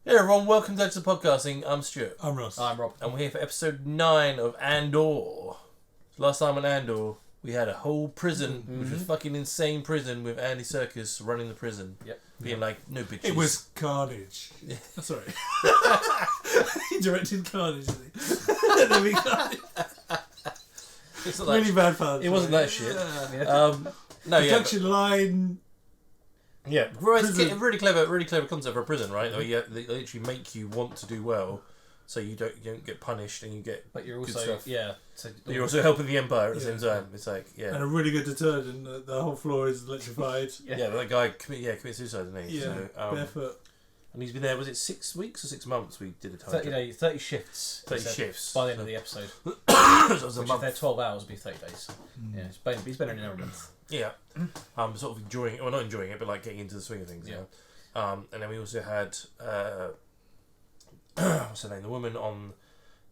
Hey everyone, welcome to Podcasting. I'm Stuart. I'm Ross. I'm Rob. And we're here for episode 9 of Andor. Last time on Andor, we had a whole prison, which was fucking insane prison with Andy Serkis running the prison. Yep. Being like, no bitches. It was Carnage. Sorry. He directed Carnage, didn't he? It's not Really that bad fun. It wasn't that shit. No, yeah. Production line. Yeah, it's Prison. a really clever concept for a prison, right? Where they literally make you want to do well, so you don't get punished and you get. But you're good also stuff. So But you're also helping the Empire at the same time. It's like And a really good detergent. The whole floor is electrified. Yeah, but that guy committed suicide, didn't he? Yeah, So, barefoot. and he's been there. Was it 6 weeks or 6 months? We did a time. 30 shifts. 30 he said, shifts. by the end of the episode. So it was a Which month. if they're 12 hours, would be 30 days. Yeah, he's been in there a month. Yeah, sort of enjoying it. Well, not enjoying it, but like getting into the swing of things. Yeah. And then we also had what's her name? The woman on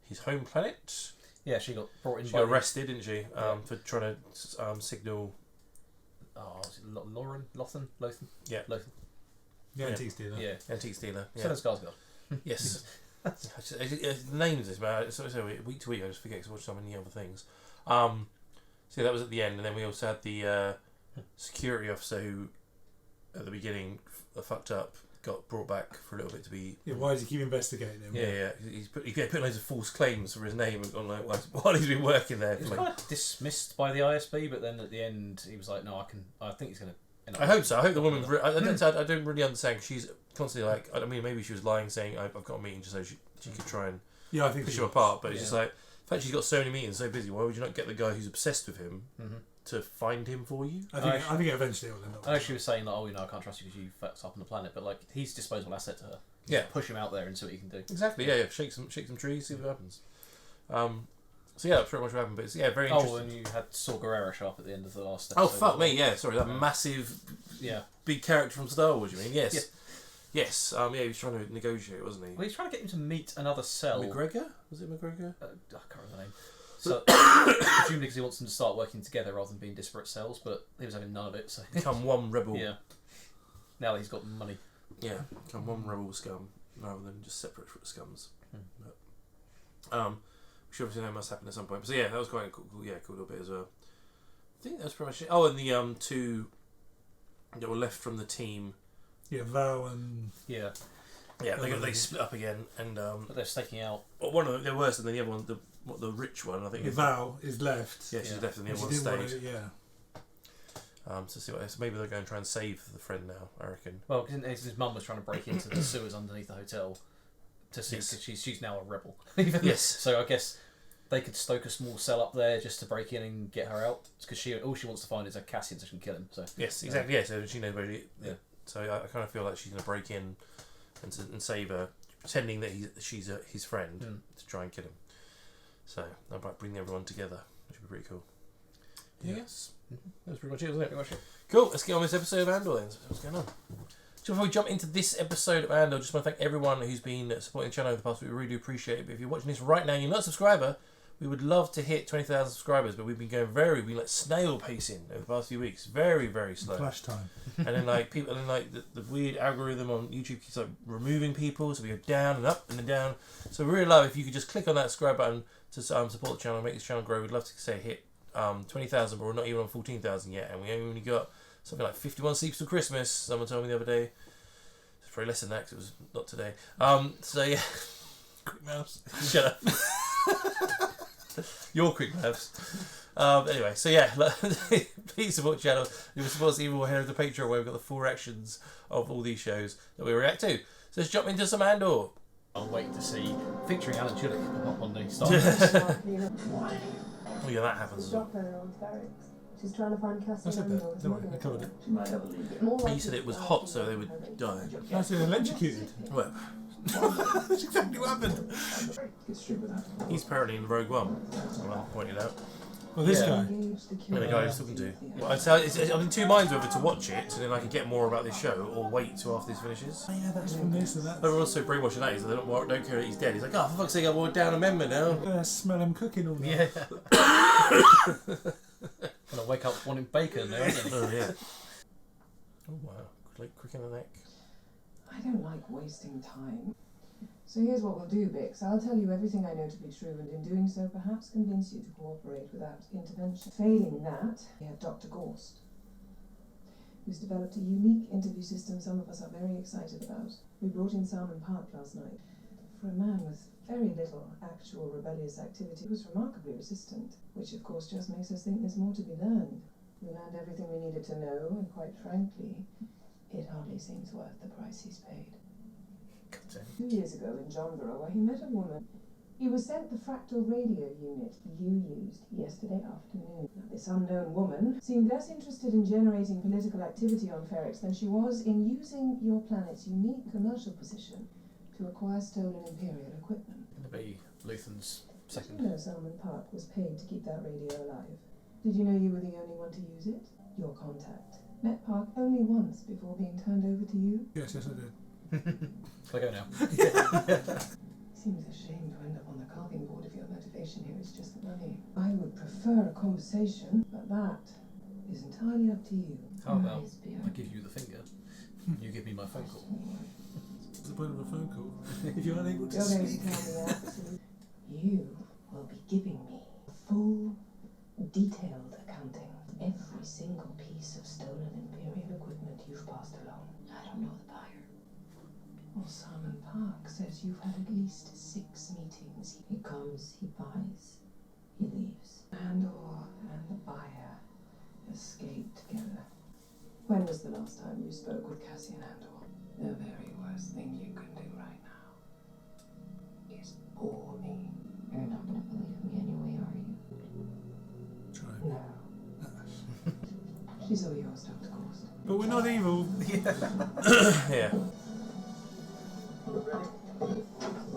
his home planet. Yeah, she got brought in She by got arrested, didn't she? For trying to signal. is it Lauren? Lothan? Lothan? Yeah. Lothan. The antique dealer. Yeah. Antique stealer. So Yeah. does Skarsgård. Yes. The names this man. So week to week, I just forget because I watch so many other things. So that was at the end, and then we also had the security officer who, at the beginning, fucked up, got brought back for a little bit to be. Yeah, why does he keep investigating him? Yeah. He put loads of false claims for his name on like while he's been working there. He was kind of dismissed by the ISB, but then at the end he was like, "No, I think he's going to." I hope so. I hope the woman. I don't really understand. 'Cause she's constantly like. I mean, maybe she was lying, saying I've got a meeting just so she could try and Yeah, I think push she him was. apart. But it's just like, in fact, she's got so many meetings, so busy. Why would you not get the guy who's obsessed with him to find him for you? I think eventually it will end up. I know she was saying like, I can't trust you because you fucked up on the planet, but like he's disposable asset to her. Yeah. Push him out there and see what you can do. Exactly. Yeah. Shake some trees, see what happens. So yeah, that's pretty much what happened. But it's very interesting. And you had Saw Gerrera show up at the end of the last Oh episode. fuck me! Yeah, sorry, that massive, big character from Star Wars. You mean? Yes. Yeah. Yes. He was trying to negotiate, wasn't he? Well, he's trying to get him to meet another cell. McGregor? Was it McGregor? I can't remember the name. So, presumably because he wants them to start working together rather than being disparate cells, but he was having none of it. So Become one rebel. yeah. Now that he's got money. Yeah, become one rebel scum rather than just separate scums. But, which obviously that must happen at some point. But so yeah, that was quite a cool little bit as well. I think that was pretty much it. Oh, and the two that were left from the team. Yeah, Val and. Yeah. Yeah, they split up again, and But they're staking out. well, one of them they're worse than the other one. The rich one, I think. Val is left. Yeah, she's left, and the And other she one didn't stayed. want it, So see what so maybe they're going to try and save the friend now. I reckon. Well, because his mum was trying to break into the sewers underneath the hotel to see, Yes. because she's now a rebel. Yes. So I guess they could stoke a small cell up there just to break in and get her out, because all she wants to find is a Cassian so she can kill him. So Yes, exactly. Yeah, so she knows where she. Yeah. So I kind of feel like she's going to break in and save her, pretending that she's his friend to try and kill him. So that might bring everyone together, which would be pretty cool. Yeah. Yes. That's pretty much it, wasn't it? pretty much it. Cool. Let's get on with this episode of Andor then. What's going on? So before we jump into this episode of Andor, I just want to thank everyone who's been supporting the channel over the past week. We really do appreciate it. But if you're watching this right now and you're not a subscriber, we would love to hit 20,000 subscribers, but we've been we've been like snail pacing over the past few weeks. Very, very slow. Flash time. And then like people, and then like the weird algorithm on YouTube keeps like removing people, so we go down and up and then down. So we really love if you could just click on that subscribe button to support the channel, make this channel grow. We'd love to say hit 20,000, but we're not even on 14,000 yet, and we only got something like 51 sleeps till Christmas. Someone told me the other day. It's probably less than that 'cause it was not today. So yeah, Quick mouse. shut up. Your quick maths. Anyway, so yeah, please support the channel. You can support us even more. Head over to Patreon where we've got the full reactions of all these shows that we react to. So let's jump into some Andor. I'll wait to see featuring Alan Tudyk pop up on the Star Wars. Oh yeah, that happens. Stop her on ferrets. She's trying to find Cassie. I said that. Don't worry, I covered it. But you said it was hot, so they would die. That's been electrocuted. Well, That's exactly what happened. he's apparently in Rogue One. Someone pointed out. Well, this Yeah. guy. And the guy he's talking to. Well, I'm in two minds whether to watch it, so then I can get more about this show, or wait till after this finishes. Oh, yeah, that's from this and that. But we're also brainwashing that, so they don't care that he's dead. He's like, oh, for fuck's sake, I want down amendment now. Smell him cooking all Yeah. night. Gonna wake up wanting bacon there, isn't he? Oh, yeah. Oh, wow. Like, quick in the neck. I don't like wasting time. So here's what we'll do, Bix. I'll tell you everything I know to be true, and in doing so, perhaps convince you to cooperate without intervention. Failing that, we have Dr. Gorst, who's developed a unique interview system some of us are very excited about. We brought in Salman Park last night. For a man with very little actual rebellious activity, he was remarkably resistant, which of course just makes us think there's more to be learned. We learned everything we needed to know, and quite frankly, it hardly seems worth the price he's paid. 2 years ago in Johnborough, where he met a woman, he was sent the fractal radio unit you used yesterday afternoon. Now, this unknown woman seemed less interested in generating political activity on Ferrix than she was in using your planet's unique commercial position to acquire stolen Imperial equipment. Gonna be Luthen's second. Did you know Salman Park was paid to keep that radio alive? Did you know you were the only one to use it? Your contact met Park only once before being turned over to you. Yes, I did. I go now. Seems a shame to end up on the carving board if your motivation here is just the money. I would prefer a conversation, but that is entirely up to you. How about I give you the finger, you give me my phone call. What's the point of a phone call if you're unable to You're going to speak? tell me absolute. You will be giving me full, detailed accounting of every single piece of stolen Imperial equipment you've passed along. I don't know the buyer. Well, Salman Park says you've had at least 6 meetings. He comes, he buys, he leaves. Andor and the buyer escaped together. When was the last time you spoke with Cassian Andor? The very worst thing you can do right now is bore me. You're not going to believe me anyway, are you? Try. No. She's all yours, Dr. Gorst. But we're not evil. Yeah.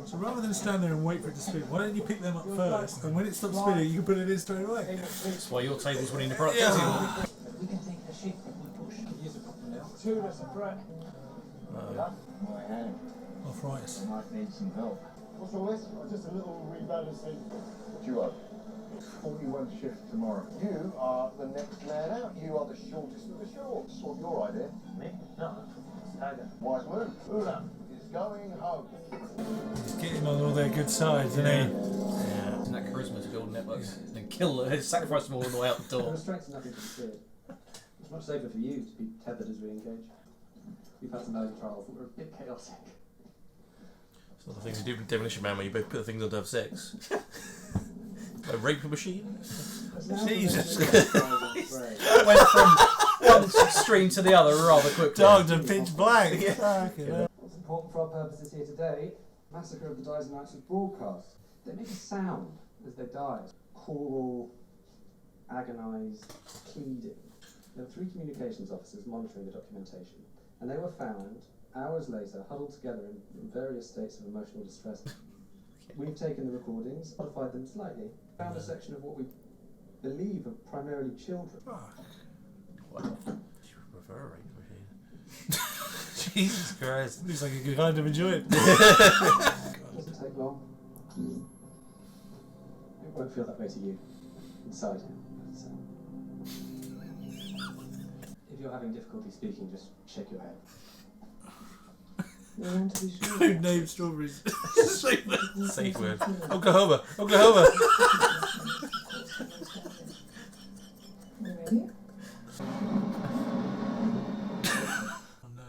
So rather than stand there and wait for it to spin, why don't you pick them up first? And when it stops spinning, you can put it in straight away. That's why your table's winning the prize. We can take the ship from the bush. Use a couple now. Two, that's a threat. Arthritis. I might need some help. What's all this? Just a little rebalancing. What you want? 41 shift tomorrow. You are the next man out. You are the shortest of the short. What's your idea? Me? No. Stagger. Wise move. Ula is going home. He's getting on all their good sides, isn't he? Yeah. And that charisma to build networks and kill her, sacrifice them all on the way out the door. Restraints are nothing to be feared. It's much safer for you to be tethered as we engage. We've had some early trials that were a bit chaotic. It's not the thing you do with Demolition Man where you both put the things on to have sex. A rape machine? Jesus. Went from one extreme to the other rather quickly. Dogged and pitch black. What's important for our purposes here today, Massacre of the Dies Knights was broadcast. They make a sound as they died. Choral, agonised, pleading. There were 3 communications officers monitoring the documentation, and they were found hours later huddled together in various states of emotional distress. We've taken the recordings, modified them slightly, found a section of what we believe are primarily children. Wow. You prefer a rape machine? Jesus Christ. Looks like you could kind of enjoy it. Doesn't take long. It won't feel that way to you inside him. But, if you're having difficulty speaking, just shake your head. We want to be sure. Food named strawberries. Safe word. Oklahoma! Oklahoma! You ready? Oh no.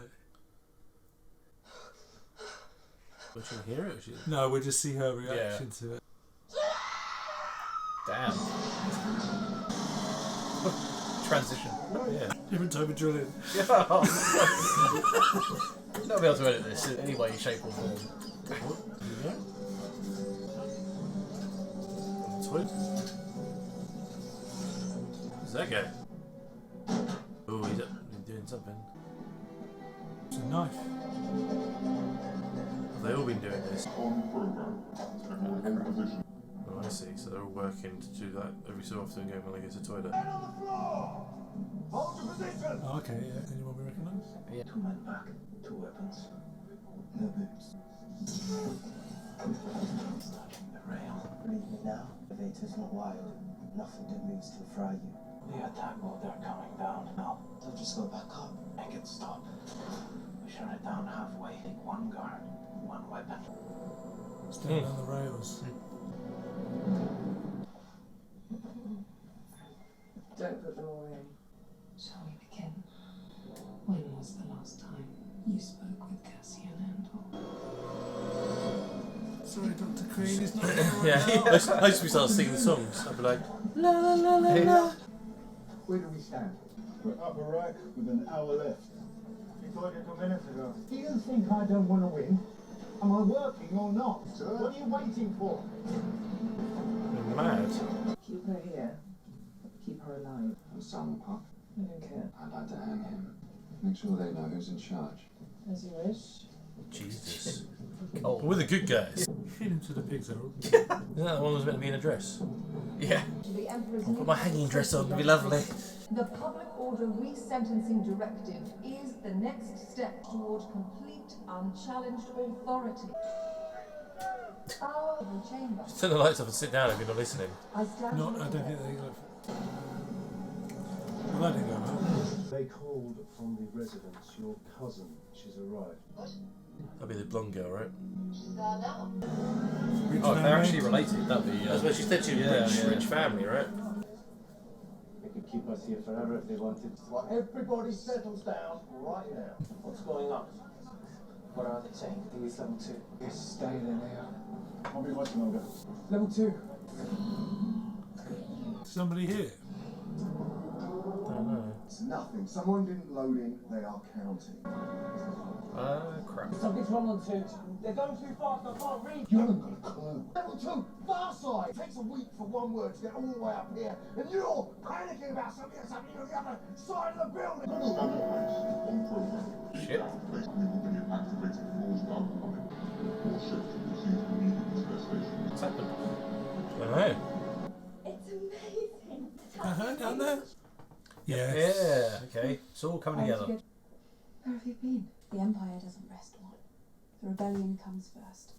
Would you hear it? Or should... No, we'll just see her reaction to it. Damn. Transition. Yeah. Different type of drilling. Not be able to edit this in any way, shape or form. Yeah. Sweet. Who's that guy? Oh, he's doing something. It's a knife. Have they all been doing this? On program. Technical position. Oh, I see. So they're all working to do that every so often going when they go to the toilet. Men on the floor! Hold your position! Oh, okay, yeah. Anyone we recognise? 2 men back, 2 weapons. No boots. Starting the rail. Believe me now, the elevator's not wired. Nothing that moves to fry you. The attack mode, they're coming down now. So just go back up. Make it stop. We shut it down halfway. One guard, one weapon. Stand on the rails. Don't put them away. Shall we begin? When was the last time you spoke with Cassian Andor? Sorry, Dr. Crean is not. Yeah, I used to start singing the songs. I'd be like, la la la la la. Where do we stand? We're upper right with an hour left. You told you 2 minutes ago. Do you think I don't want to win? Am I working or not? Sir? What are you waiting for? You're mad. Keep her here. Keep her alive. I'm Simon Puck. I don't care. I'd like to hang him. Make sure they know who's in charge. As you wish. Jesus. Oh. We're the good guys. Feed him to the pigs, Harold. Isn't that the one that was meant to be in a dress? Yeah. The Emperor's I'll put my hanging dress on, it'll be lovely. The public order resentencing directive is the next step toward complete, unchallenged authority. Our chamber. Just turn the lights off and sit down if you're not listening. I stand Not, I don't think they look. Well, that didn't go well. They called from the residence. Your cousin, she's arrived. That'd be the blonde girl, right? Oh, if they're actually related, that'd be. That's what she said. She was rich family, right? They could keep us here forever if they wanted. Right, everybody settles down right now. What's going on? What are they saying? I think it's level 2. Yes, stay in there. Won't be much longer. Level 2. Somebody here. I don't know. It's nothing. Someone didn't load in. They are counting. Crap. Something's wrong on 2. They're going too fast, I can't read. You haven't got a clue. Level 2, far side. It takes a week for one word to get all the way up here, and you're panicking about something that's happening on the other side of the building. Shit. What's happened? I don't know. It's amazing. Down there? Yes. Yeah. Okay. It's all coming together. Where have you been? The Empire doesn't rest one. The rebellion comes first.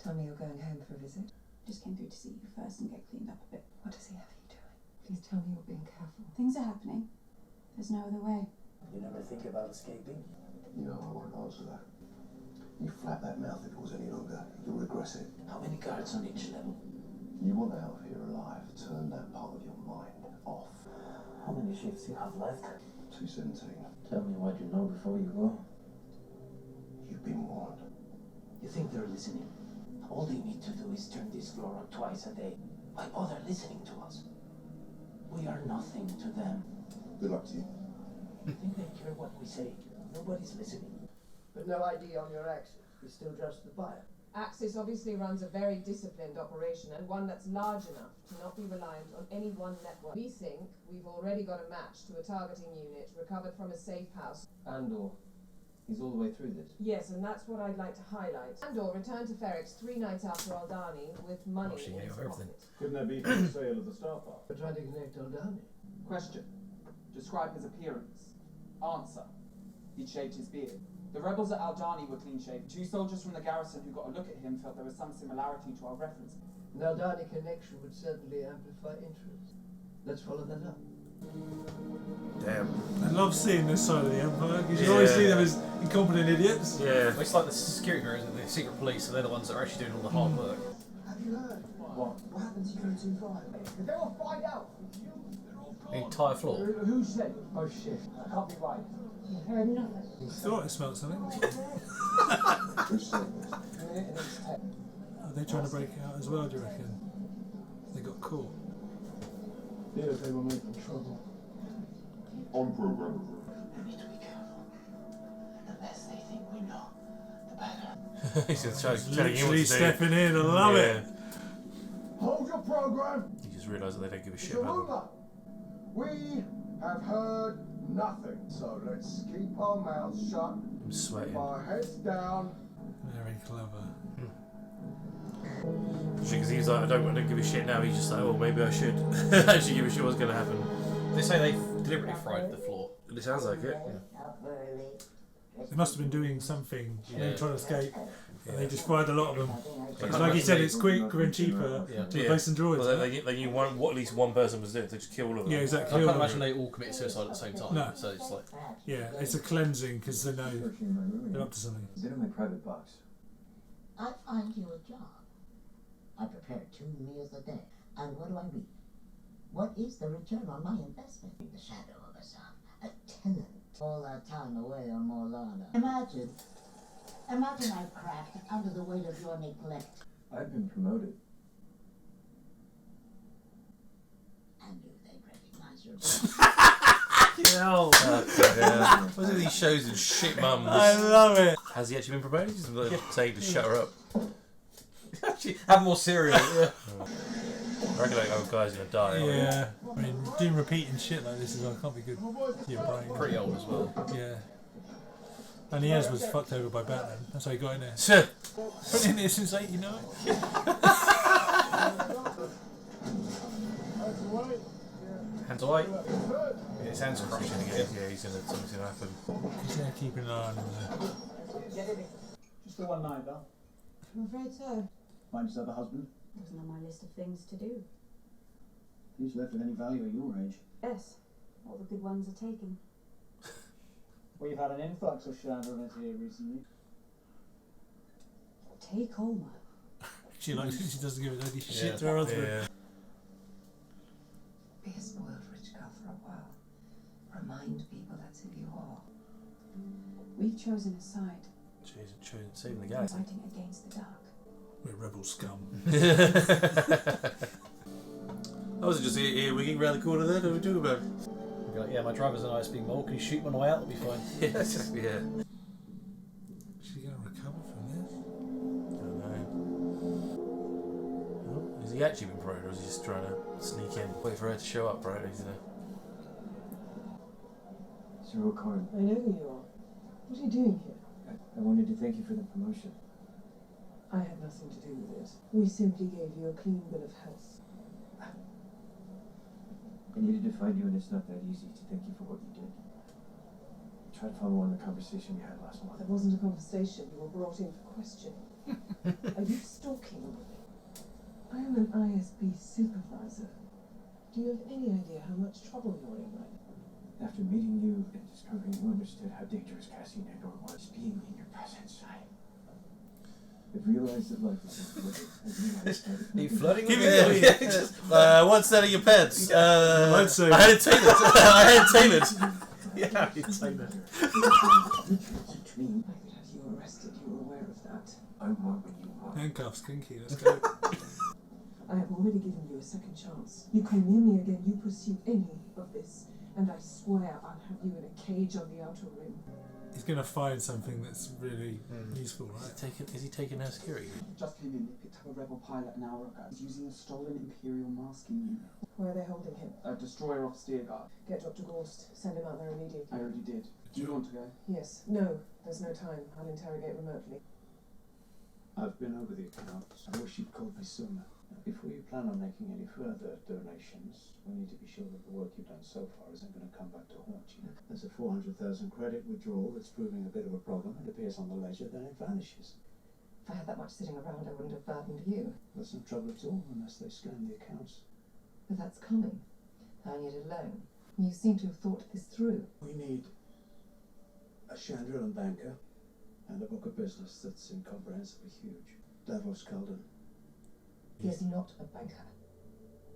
Tell me you're going home for a visit. Just came through to see you first and get cleaned up a bit. What does he have you doing? Please tell me you're being careful. Things are happening. There's no other way. You never think about escaping? You know I won't answer that. You flap that mouth if it was any longer. You'll regret it. How many guards on each level? You want out of here alive. Turn that part of your mind off. How many shifts you have left? 217. Tell me what you know before you go. You've been warned. You think they're listening? All they need to do is turn this floor on twice a day. Why bother listening to us? We are nothing to them. Good luck to you. You think they care what we say? Nobody's listening. But no ID on your Axis. We still trust the buyer. Axis obviously runs a very disciplined operation and one that's large enough to not be reliant on any one network. We think we've already got a match to a targeting unit recovered from a safe house. Andor. He's all the way through this. Yes, and that's what I'd like to highlight. Andor returned to Ferrex 3 nights after Aldani with money she in gave his everything. pocket. Couldn't that be for the sale of the Star Park? We're trying to connect Aldani. Question. Describe his appearance. Answer. He'd shaved his beard. The rebels at Aldani were clean-shaved. 2 soldiers from the garrison who got a look at him felt there was some similarity to our reference. An Aldani connection would certainly amplify interest. Let's follow that up. Damn. I love seeing this side of the Empire because you always see them as incompetent idiots. Yeah. Well, it's like the security bureaus, the secret police, so they're the ones that are actually doing all the hard work. Have you heard? What happened to you 2-5? They will find out. The entire floor. Who said it? Oh shit. I can't be right. You heard nothing. I thought I smelled something. Who said this? Are they trying to break out as well, do you reckon? They got caught. Yeah, they were making trouble. On program. We need to be careful. The less they think we know, the better. He's just telling you what Literally to do. stepping in, I love it. Hold your program. You just realise that they don't give a It's shit a about them. rumour. We have heard nothing. So let's keep our mouths shut. I'm sweating. Keep our heads down. Very clever. Because he's like, I don't give a shit now. He's just like, oh, maybe I should actually give a shit what's going to happen. They say they deliberately fried the floor. It sounds like it. They must have been doing something and then Yeah. trying to escape. And they just fired a lot of them. It's like you said, it's quicker and cheaper to replace some droids. Well, they knew what at least one person was doing. They just kill all of them. Yeah, exactly. I can't imagine they all committed suicide at the same time. No. So it's like... Yeah, it's a cleansing because they know they're up to something. Is it in my private box? I find you a job. I prepare 2 meals a day. And what do I reap? What is the return on my investment? The shadow of a son, a tenant. All that time away on Morlana. Imagine I've cracked under the weight of your neglect. I've been promoted. And do they recognize your Yeah. What's it these shows and shit mums? I love it. Has he actually been promoted? Just saying to shut her up. Actually, have more cereal. Yeah. I reckon like, oh, guy's gonna die. Yeah. I mean, doing repeating shit like this as well can't be good. Your brain. Pretty old as well. Yeah. And Niaz was fucked over by Batman. That's how he got in there. Sure. Been in there since '89. Hands away. His hands crushing again. Yeah, something's gonna happen. He's there keeping an eye on him there. Just the one night, though. I'm afraid so. Find yourself a husband. Wasn't on my list of things to do. Who's left with any value at your age? Yes, all the good ones are taken. We've had an influx of Chandlerans here recently. Take Olma. She likes it, she doesn't give it any shit to her husband. Yeah. Be a spoiled rich girl for a while. Remind people that's who you are. We've chosen a side. Saving the galaxy. Fighting against the dark. We're rebel scum. I was just here wigging around the corner there. What are we doing about it? Be like, yeah, my driver's an ISB mole. Can you shoot me on the way out? That'll be fine. Yeah. Is she going to recover from this? I don't know. Oh, has he actually been promoted, or is he just trying to sneak in? Wait for her to show up, right? Zero Karn. I know who you are. What are you doing here? I wanted to thank you for the promotion. I had nothing to do with it. We simply gave you a clean bill of health. I needed to find you, and it's not that easy to thank you for what you did. Try to follow on the conversation we had last month. That wasn't a conversation. You were brought in for questioning. Are you stalking me? I am an ISB supervisor. Do you have any idea how much trouble you're in right now? After meeting you and discovering you understood how dangerous Cassian Andor was, being in your presence, I've realized that life is important. Are you flirting with me? What's that of your pets? I had it tailored. I had it tailored. Yeah, it's tailored. I could have you arrested. You were aware of that. I want what you want. Handcuffs, kinky, let's go. I have already given you a second chance. You come near me again, you pursue any of this, and I swear I'll have you in a cage on the outer rim. He's going to find something that's really useful, right? Is he taking her security? Just came in. They picked up a rebel pilot an hour ago. He's using a stolen Imperial masking unit. Where are they holding him? A destroyer off Steerguard. Get Dr. Gorst. Send him out there immediately. I already did. Do you want to go? Yes. No. There's no time. I'll interrogate remotely. I've been over the accounts. I wish you'd called me sooner. Before you plan on making any further donations, we need to be sure that the work you've done so far isn't going to come back to haunt you. There's a 400,000 credit withdrawal that's proving a bit of a problem. It appears on the ledger, then it vanishes. If I had that much sitting around, I wouldn't have burdened you. There's no trouble at all unless they scan the accounts. But that's coming. And yet alone. You seem to have thought this through. We need a Chandra and banker and a book of business that's incomprehensibly huge. Davos Calden. He is not a banker.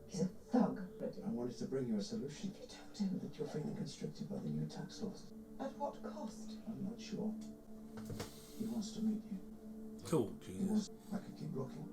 He's a thug. I wanted to bring you a solution. You told him that you're feeling constricted by the new tax laws. At what cost? I'm not sure. He wants to meet you. Cool, Jesus. I could keep looking.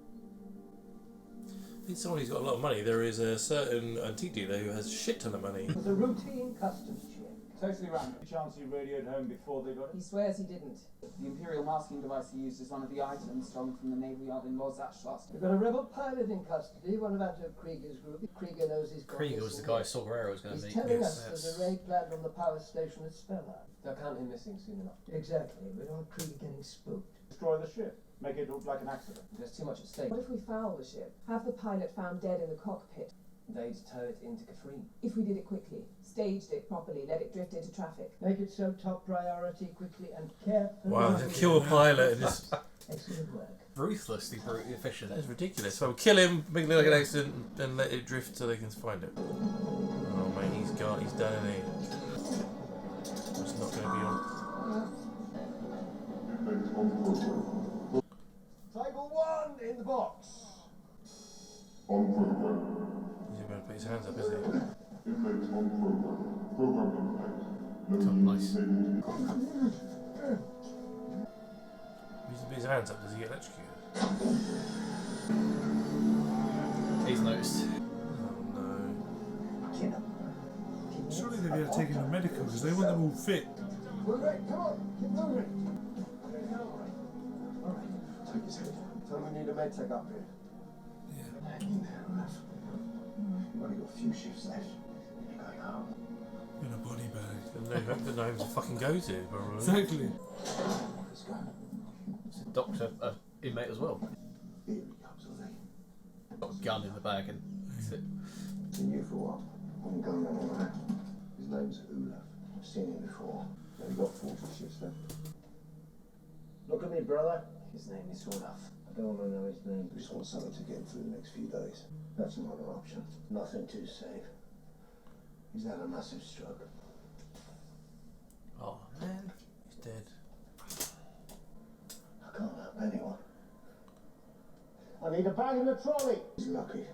He's someone who's got a lot of money. There is a certain antique dealer who has a shit ton of money. It was a routine customs check. Totally random. Chance you radioed home before they got it? He swears he didn't. The Imperial masking device he used is one of the items stolen from the naval yard in Lozach last We've got a rebel pilot in custody, one of Andrew Krieger's group. Krieger knows he's got Krieger was the guy Saw Gerrera was going to He's meet. telling us there's a raid planned on the power station at Spella. They'll count him missing soon enough. Exactly. We don't want Krieger getting spooked. Destroy the ship. Make it look like an accident. There's too much at stake. What if we foul the ship? Have the pilot found dead in the cockpit? They'd tow it into Kafrine. If we did it quickly, staged it properly, let it drift into traffic. Make it so top priority, quickly and carefully. Wow, kill a pilot and just... Excellent work. Ruthlessly efficient. That's ridiculous. So we'll kill him, make it look like an accident, and let it drift so they can find it. Oh man, he's done it. It's not going to be on. Table 1 in the box. He's going to put his hands up, isn't he? Nice. He's to put his hands up, does he get electrocuted? He's noticed. Oh no. Surely they'd be able to take him to medical because they want them all fit. Come on, keep moving. Alright, take his head. Tell him we need a med tech up here. Yeah. Hang in there, Olaf. You've only got a few shifts left. You're going home. In a body bag. The names to fucking go to, probably. Exactly. Let's go. It's a doctor, inmate as well. Here he comes, Ollie. Got a gun in the bag and that's it. Been you for a while. I'm going anywhere. His name's Olaf. I've seen him before. Only got 40 shifts left. Look at me, brother. His name is Olaf. I don't want to know his name. We just want something to get him through the next few days. That's not an option. Nothing too safe. He's had a massive stroke. Oh man, he's dead. I can't help anyone. I need a bag in the trolley. He's lucky.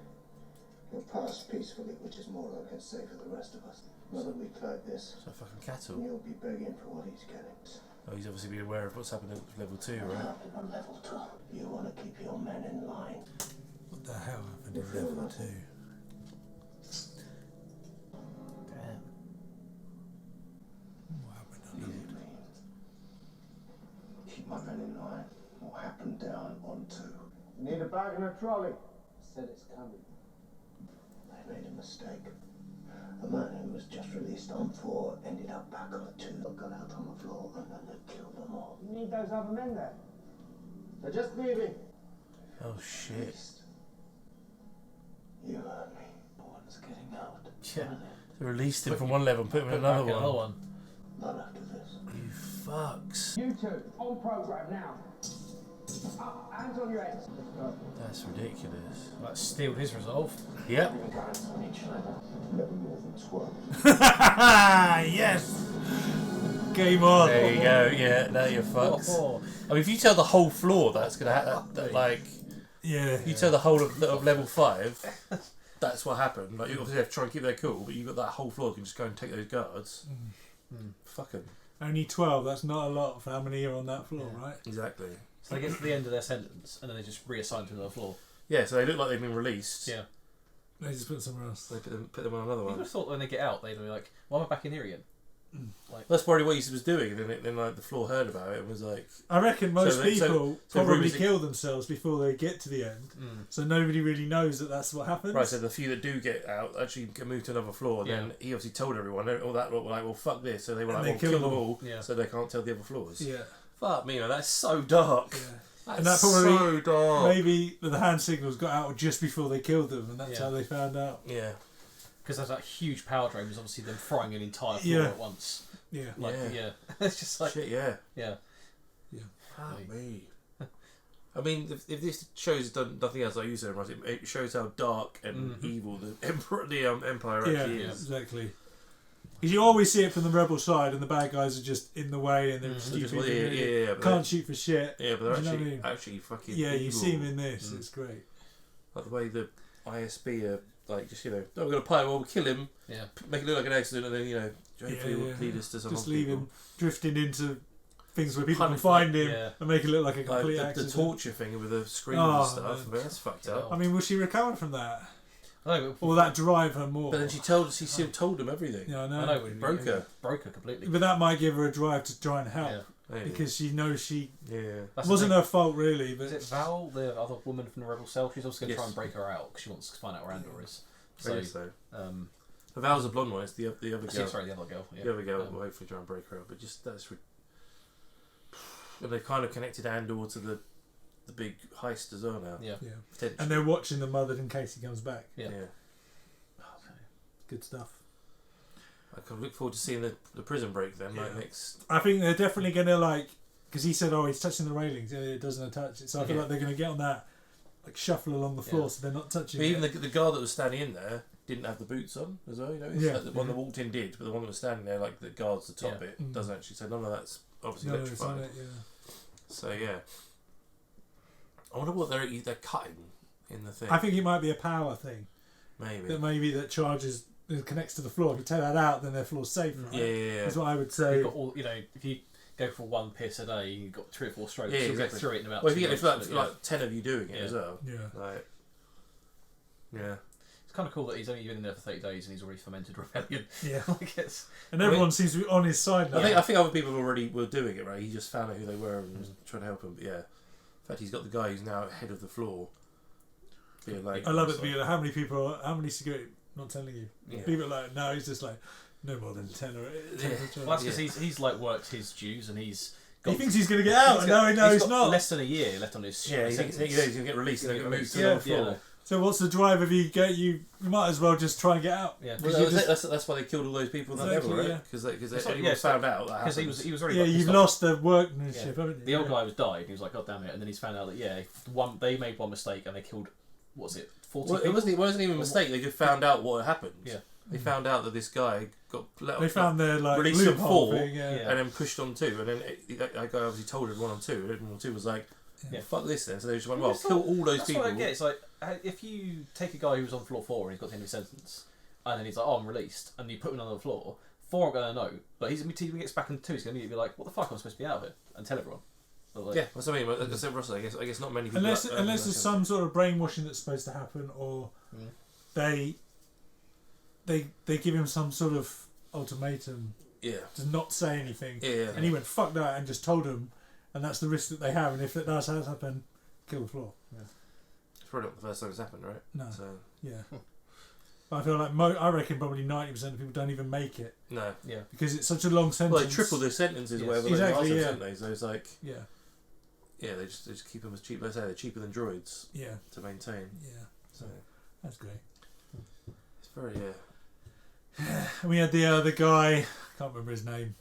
He'll pass peacefully, which is more than I can say for the rest of us. Another week like this, So fucking cattle. and you'll be begging for what he's getting. Oh, he's obviously been aware of what's happening at level 2, What right? happened on level 2? You want to keep your men in line. What the hell happened in level 2? Damn. What happened on What do you mean? Keep my men in line. What happened down on 2? You need a bag and a trolley. I said it's coming. They made a mistake. A man who was just released on 4 ended up back on 2. Got out on the floor and then they killed them all. You need those other men there. They're just leaving. Oh shit. You heard me. No one's getting out. Yeah. They released him from one level and put him in another one. Not after this. You fucks. You two, on program now. Up, hands on your heads. That's ridiculous. That steeled his resolve. Yep. Guys on each level. Never more than 12. Yes! Game on! There you go, yeah, now you're fucked. Oh. I mean, if you tell the whole floor that's going to happen, like, Yeah. you tell the whole of level 5, that's what happened. Like, you obviously have to try and keep their cool, but you've got that whole floor, you can just go and take those guards. Fuck 'em. Only 12, that's not a lot for how many are on that floor, right? Exactly. So they get to the end of their sentence and then they just reassign to another floor. Yeah, so they look like they've been released. Yeah. They just put somewhere else. They put them on another You would one. have thought when they get out they'd be like, why am I back in here again? Like, That's probably what he was doing, and then like the floor heard about it and was like... I reckon most So people so probably rumours- kill themselves before they get to the end. So nobody really knows that that's what happens. Right, so the few that do get out actually can move to another floor. Yeah. Then he obviously told everyone. All that lot were like, well, fuck this. So they were And like, they well, kill kill them them all, Yeah. so they can't tell the other floors. Yeah. Fuck me, man, that's so dark. Yeah. That's And that probably so dark. maybe the hand signals got out just before they killed them, and that's Yeah. how they found out. Yeah. because there's that huge power drain was obviously them frying an entire floor Yeah. at once. Yeah. Like, Yeah. it's just like... Shit, yeah. Yeah. Fuck me. I mean, if this show's done nothing else like you said, right, it shows how dark and evil the Empire Yeah, actually is. exactly. Because you always see it from the rebel side, and the bad guys are just in the way, and they're stupid. Just- and yeah, but can't shoot for shit. Yeah, but they're Do you know actually, what I mean? actually fucking Yeah, you evil. see them in this. It's great. Like the way the ISB are, like, just, you know, oh, we're going to pilot, well, we'll kill him, Yeah. make it look like an accident, and then, you know, hopefully will lead us to some Just other leave people. him drifting into things where people can Punish- find him yeah. and make it look like a Like complete the accident. torture thing with the screens Oh, and stuff, man. but that's fucked up. I mean, will she recover from that? I know, Or will that drive her more? But then she still told him everything. Yeah, I know. I know, we Broke her. Broke her completely. But that might give her a drive to try and help. Yeah. Maybe. Because she knows she... Yeah. It wasn't her fault, really. But Is it Val, the other woman from the Rebel Cell? She's also going to try Yes. and break her out because she wants to find out where Andor is. I guess so. Um, The Val's a blonde one, it's the other girl. sorry, the other girl. Yeah. The other girl will hopefully try and break her out, but just that's... And they've kind of connected Andor to the big heist as well now. Yeah. yeah. Potentially. And they're watching the mother in case he comes back. Yeah. Good stuff. I can look forward to seeing the prison break then, like next... I think they're definitely going to, like, because he said, "Oh, he's touching the railings. Yeah, it doesn't touch it." So I feel like they're going to get on that, like shuffle along the floor, so they're not touching. But it. even the guard that was standing in there didn't have the boots on as well. You know, like the one that walked in did, but the one that was standing there, like the guards the top bit, doesn't actually. So none of that's obviously electrified. So yeah, I wonder what they're cutting in the thing. I think it might be a power thing. Maybe that charges connects to the floor. If you take that out, then their floor's safe. Right? Yeah. That's what I would say. You've got all, if you go for one piss a day, you've got 3 or 4 strokes. Yeah, You'll exactly. get through it in about. Well, if you minutes, get like 10 of you doing it as well. Yeah. It's kind of cool that he's only been in there for 30 days and he's already fermented rebellion. Yeah. And everyone seems to be on his side now. I think other people already were doing it, right? He just found out who they were and was trying to help them. But yeah. In fact, he's got the guy who's now head of the floor. Like, I love it. How many people? How many security? Not telling you. Yeah. People are like, no, he's just like, no more than 10 or 10 Well, that's because he's like worked his dues and he's. He thinks he's going to get out, and no, he's not. Less than a year left on his. Yeah, he's going to get released and then get moved to the floor. Yeah. So what's the drive if you might as well just try and get out. Yeah, well, that's why they killed all those people in that level, right? Because everyone found out that happened. Because he was already. Yeah, you've lost the workmanship, haven't you? The old guy was died. He was like, God damn it! And then he's found out that they made one mistake and they killed. What was it? 40 Well, it wasn't even a mistake. They just found out what had happened. Yeah. They found out that this guy got they found their released on 4 thing, and then pushed on 2, and then that guy obviously told everyone on 2, and everyone on 2 was like, fuck this then. So they just went, well, kill all those people. That's what I get. It's like if you take a guy who was on floor 4 and he's got the end of his sentence, and then he's like, oh, I'm released, and you put him on the floor, 4 aren't going to know, but when he gets back into 2, he's going to be like, what the fuck, I'm supposed to be out of it, and tell everyone. Like, yeah, that's what I mean. I said Russell. I guess not many people. Unless there's some sort of brainwashing that's supposed to happen, or they give him some sort of ultimatum. Yeah. To not say anything. Yeah. And he went fuck that and just told him, and that's the risk that they have. And if it does happen, kill the floor. Yeah. It's probably not the first time it's happened, right? No. So. Yeah. I feel like I reckon probably 90% of people don't even make it. No. Yeah. Because it's such a long sentence. Well, they triple their sentences, whatever. Exactly. They don't they? So it's like. Yeah. Yeah, they just keep them as cheap. Let's say they're cheaper than droids. Yeah. To maintain. Yeah. So that's great. It's very We had the other guy. Can't remember his name.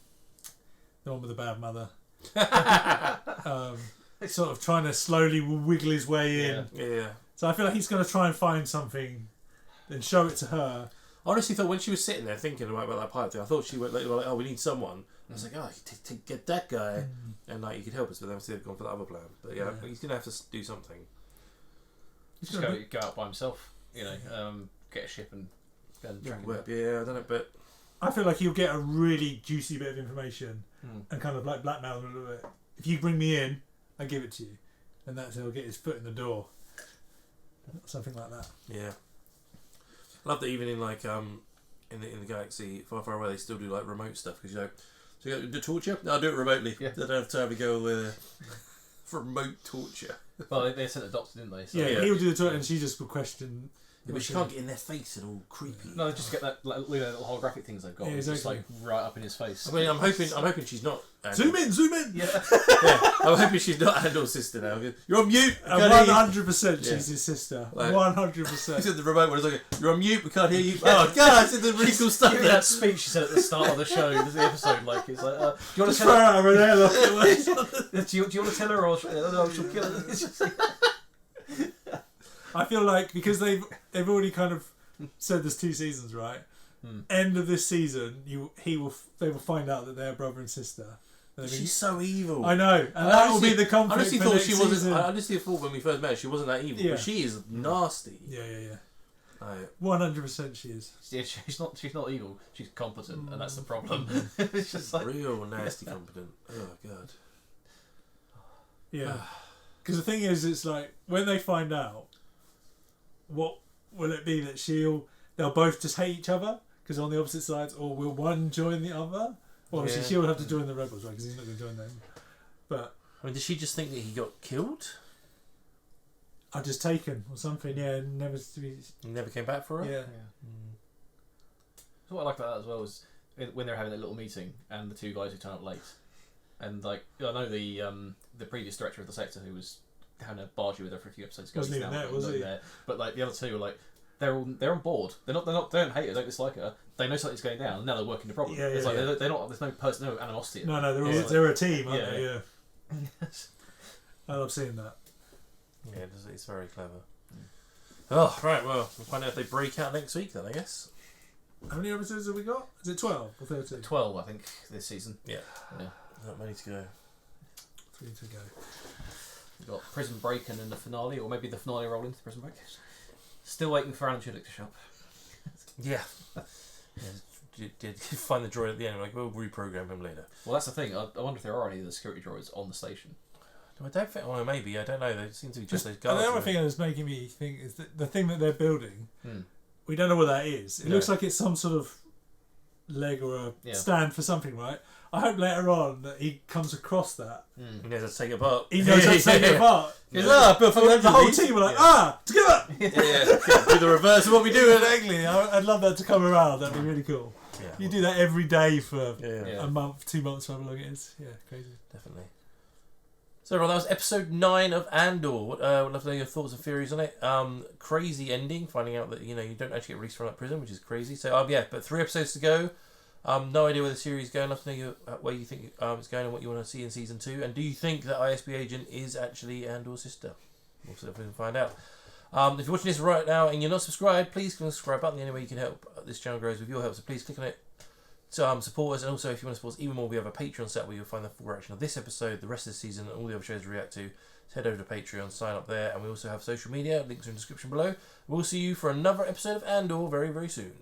The one with the bad mother. Sort of trying to slowly wiggle his way in. Yeah. So I feel like he's going to try and find something, then show it to her. I honestly thought when she was sitting there thinking about that pirate thing, I thought she went like, oh, we need someone. I was like, oh, get that guy, and like he could help us. But then obviously they've gone for the other plan. But yeah, he's gonna have to do something. He's just go out by himself, get a ship and track him. Yeah, I don't know, but I feel like he'll get a really juicy bit of information and kind of like blackmail him a little bit. If you bring me in, I give it to you, and that's how he'll get his foot in the door. Something like that. Yeah. I love that even in like in the galaxy far, far away, they still do like remote stuff because so you do torture? No, I'll do it remotely. Yeah. They don't have time to go with remote torture. Well, they sent a doctor, didn't they? So yeah, he'll do the torture, and she just will question. Yeah, but she can't get in their face and all creepy. No, they just get that little holographic things they've got. Yeah, exactly. Just like right up in his face. I mean, I'm hoping she's not. Zoom in. Yeah. I'm hoping she's not Andor's sister now. You're on mute. 100% she's his sister. 100%. He said the remote one. It's like, you're on mute. We can't hear you. Oh God! I said the really cool stuff. That speech she said at the start of the show, the episode, like it's like, do you want to tell her? Do you want to tell her, or she'll kill her? It's just I feel like because they've already kind of said there's 2 seasons, right? End of this season, they will find out that they're brother and sister. She's so evil. I know, and that will be the conflict. I honestly for thought next she wasn't. season. I honestly thought when we first met her, she wasn't that evil, but she is nasty. Yeah. 100% she is. Yeah, she's not evil. She's competent, and that's the problem. It's just like real nasty competent. Oh God. Yeah, because the thing is, it's like when they find out, what will it be that they'll both just hate each other because on the opposite sides, or will one join the other? Well, obviously she'll have to join the rebels, right? Because he's not going to join them. But I mean, did she just think that he got killed? I've just taken or something. Yeah, He never came back for her. Yeah. So what I like about that as well is when they're having a little meeting and the 2 guys who turn up late, and like I know the previous director of the sector who was having a bargee with her for a few episodes ago. Wasn't even there, was he? There. But like the other 2 were like they're on board. They don't hate her, don't dislike her. They know something's going down, and now they're working the problem. It's like they're not. There's no animosity. No, they're a team, aren't they? Yeah. I love seeing that. Yeah, it's very clever. Oh, right, well, we'll find out if they break out next week then, I guess. How many episodes have we got? Is it 12 or 13? 12, I think, this season. Yeah. Not many to go. 3 to go. We've got Prison Break and then the finale, or maybe the finale roll into Prison Break. Still waiting for Alan Tudyk to show up. Yeah. Did find the droid at the end. Like, we'll reprogram him later. Well, that's the thing. I wonder if there are any of the security droids on the station. No, I don't think. Well, maybe. I don't know. They seem to be just those And guards. the other thing that's making me think is that the thing that they're building, Hmm. we don't know what that is. It No. looks like it's some sort of leg or a Yeah. stand for something, right? I hope later on that he comes across that. He knows how to take it apart. He knows how to take it apart. He goes, but the whole team are like, together! Do the reverse of what we do. Exactly. I'd love that to come around. That'd be really cool. Yeah. You do that every day for Yeah. a month, 2 months, however long it is. Yeah, crazy. Definitely. So everyone, that was episode 9 of Andor. Would love to know your thoughts and theories on it. Crazy ending, finding out that you don't actually get released from that prison, which is crazy. So but 3 episodes to go. No idea where the series is going. Love to know where you think it's going and what you want to see in season 2. And do you think that ISB agent is actually Andor's sister? We'll see if we can find out. If you're watching this right now and you're not subscribed, please click on the subscribe button. The only way you can help this channel grows with your help. So please click on it to support us. And also, if you want to support us even more, we have a Patreon set where you'll find the full reaction of this episode, the rest of the season, and all the other shows we react to. So head over to Patreon, sign up there, and we also have social media. Links are in the description below. We'll see you for another episode of Andor very, very soon.